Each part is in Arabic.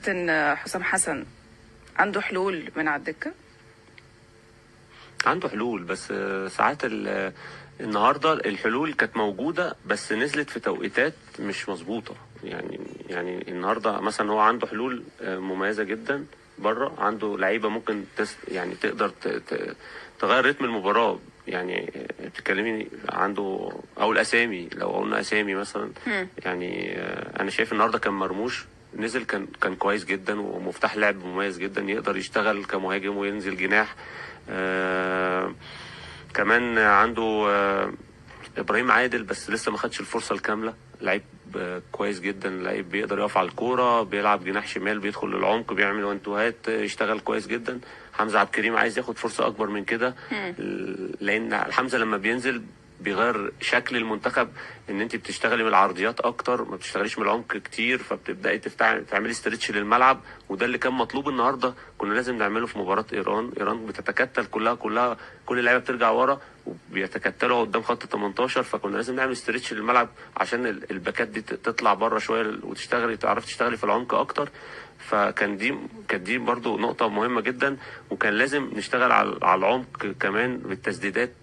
كابتن حسام حسن عنده حلول من على الدكه؟ عنده حلول، بس ساعات النهارده الحلول كانت موجوده بس نزلت في توقيتات مش مظبوطه. يعني النهارده مثلا هو عنده حلول مميزه جدا بره، عنده لعيبه ممكن يعني تقدر تغير رتم المباراه. يعني بتتكلمي عنده او الاسامي، لو قلنا اسامي مثلا يعني انا شايف النهارده كان مرموش نزل، كان كويس جدا ومفتاح لعب مميز جدا، يقدر يشتغل كمهاجم وينزل جناح. كمان عنده ابراهيم عادل، بس لسه ما خدش الفرصه الكامله. لعيب كويس جدا، لعيب بيقدر يقف على الكوره، بيلعب جناح شمال، بيدخل للعمق، بيعمل وانتوهات، يشتغل كويس جدا. حمزه عبد الكريم عايز ياخد فرصه اكبر من كده، لان حمزه لما بينزل بيغير شكل المنتخب، ان انت بتشتغلي من العرضيات اكتر، ما بتشتغليش من العمق كتير، فبتبداي تعملي استرتش للملعب. وده اللي كان مطلوب النهارده، كنا لازم نعمله في مباراه ايران بتتكتل كلها كل اللعيبه بترجع ورا وبيتكتلوا قدام خط 18، فكنا لازم نعمل استرتش للملعب عشان الباكات دي تطلع بره شويه وتشتغلي، تعرفي تشتغلي في العمق اكتر. كانت دي برضو نقطه مهمه جدا، وكان لازم نشتغل على العمق كمان بالتسديدات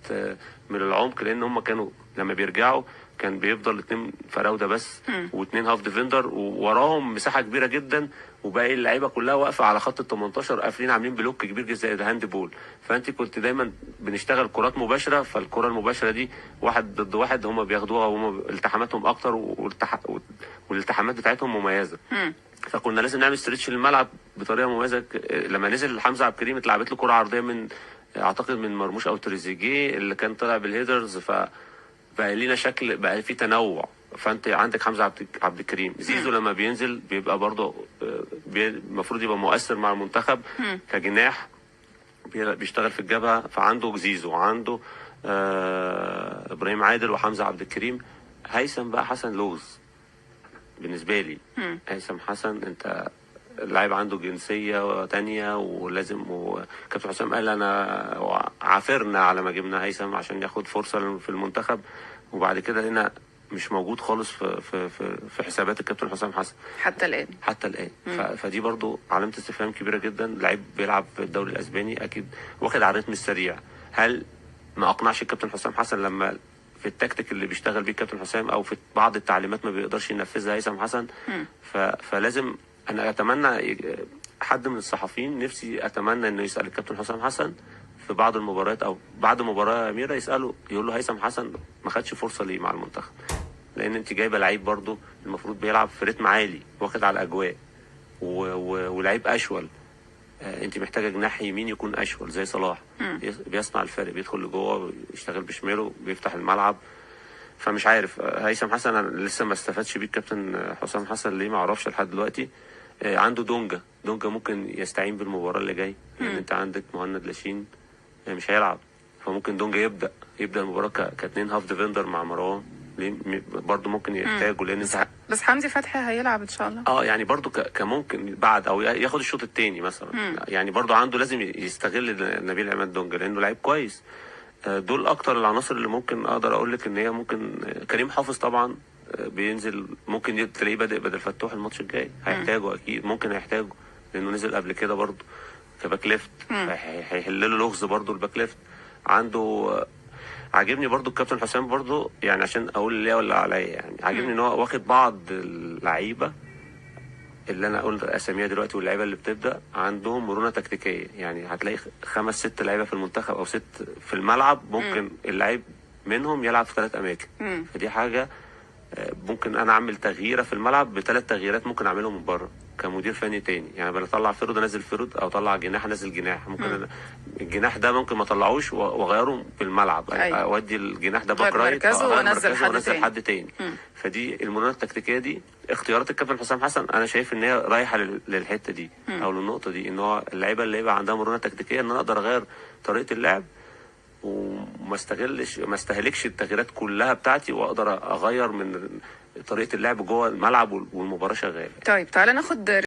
من العمق، لان هم كانوا لما بيرجعوا كان بيفضل 2 فراوده بس و2 هاف ديفندر، ووراهم مساحه كبيره جدا، وباقي اللعيبه كلها واقفه على خط ال 18 قافلين، عاملين بلوك كبير جدا زي الهاند بول. فانت كنت دايما بنشتغل كرات مباشره، فالكره المباشره دي 1 ضد 1 هم بياخدوها، وهم التحاماتهم اكتر والالتحامات بتاعتهم مميزه. فكنا لازم نعمل ستريتش للملعب بطريقه مميزه. لما نزل حمزه عبد الكريم اتلعبت له كره عرضيه من اعتقد من مرموش او تريزيجيه اللي كان طالع بالهيدرز، فبقى لينا شكل، بقى في تنوع. فانت عندك حمزه عبد الكريم، زيزو لما بينزل بيبقى برضه المفروض يبقى مؤثر مع المنتخب كجناح، بيشتغل في الجبهه. فعنده زيزو، وعنده ابراهيم عادل وحمزه عبد الكريم. هيثم بقى حسن لغز بالنسبه لي. هيثم حسن انت اللاعب عنده جنسيه تانية، ولازم كابتن حسام قال انا عافرنا على ما جبنا هيثم عشان ياخد فرصه في المنتخب، وبعد كده هنا مش موجود خالص في حسابات الكابتن حسام حسن حتى الان. فدي برضو علامه استفهام كبيره جدا. لعيب بيلعب في الدوري الاسباني، اكيد واخد على الريتم السريع. هل ما اقنعش الكابتن حسام حسن لما في التكتيك اللي بيشتغل بيه الكابتن حسام، او في بعض التعليمات ما بيقدرش ينفذها هيثم حسن؟ فلازم انا اتمنى حد من الصحفيين، نفسي اتمنى انه يسال الكابتن حسام حسن في بعض المباريات او بعد مباراه اميره، يساله يقول له هيثم حسن ما خدش فرصه ليه مع المنتخب؟ لان انت جايبه لعيب برضه المفروض بيلعب في رتم عالي، واخد على الاجواء، ولعيب اشول. انت محتاجه جناح يمين يكون اشول زي صلاح، بيصنع الفرق، بيدخل لجوه، يشتغل بشماله، بيفتح الملعب. فمش عارف هيثم حسن أنا لسه ما استفادش بيه الكابتن حسام حسن ليه، ما اعرفش لحد دلوقتي. عنده دونجا ممكن يستعين بالمباراه اللي جاي، لان انت عندك مهند لاشين مش هيلعب، فممكن دونجا يبدا المباراه كاتنين هاف ديفندر مع مروان، برضه ممكن يحتاجوا، لان بس حمدي فتحي هيلعب ان شاء الله. يعني برضه كممكن بعد او ياخد الشوط الثاني مثلا. يعني برضه عنده لازم يستغل نبيل عماد دونجا لانه لعيب كويس. دول اكتر العناصر اللي ممكن اقدر اقول لك ان هي ممكن. كريم حافظ طبعا بينزل، ممكن تلاقيه بادئ بدل فتوح الماتش الجاي، هيحتاجه اكيد، ممكن هيحتاجه لانه نزل قبل كده برضه كباك ليفت، هيحل له لغز برضه الباك ليفت. عنده عاجبني برضه الكابتن حسام برضه، يعني عشان اقول ليه ولا عليا، يعني عاجبني ان هو واخد بعض اللعيبه اللي انا قلت اساميها دلوقتي، واللعيبه اللي بتبدا عندهم مرونه تكتيكيه. يعني هتلاقي 5 6 لعيبه في المنتخب او 6 في الملعب، ممكن اللعيب منهم يلعب في 3 اماكن. فدي حاجه ممكن انا اعمل تغييره في الملعب ب3 تغييرات ممكن اعملهم من بره كمدير فني تاني. يعني بطلع فرود انزل فرود، او اطلع جناح انزل جناح. ممكن الجناح ده ممكن ما اطلعوش واغيره في الملعب. اودي الجناح ده باك رايت وانزل حد تاني. فدي المرونه التكتيكيه دي اختيارات الكابتن حسام حسن، انا شايف ان هي رايحه للحته دي او للنقطه دي، ان هو اللعيبه اللي يبقى عندها مرونه تكتيكيه، ان انا اقدر اغير طريقه اللعب وما استهلكش التغييرات كلها بتاعتي، واقدر اغير من طريقه اللعب جوه الملعب والمباراه شغاله. طيب تعالى ناخد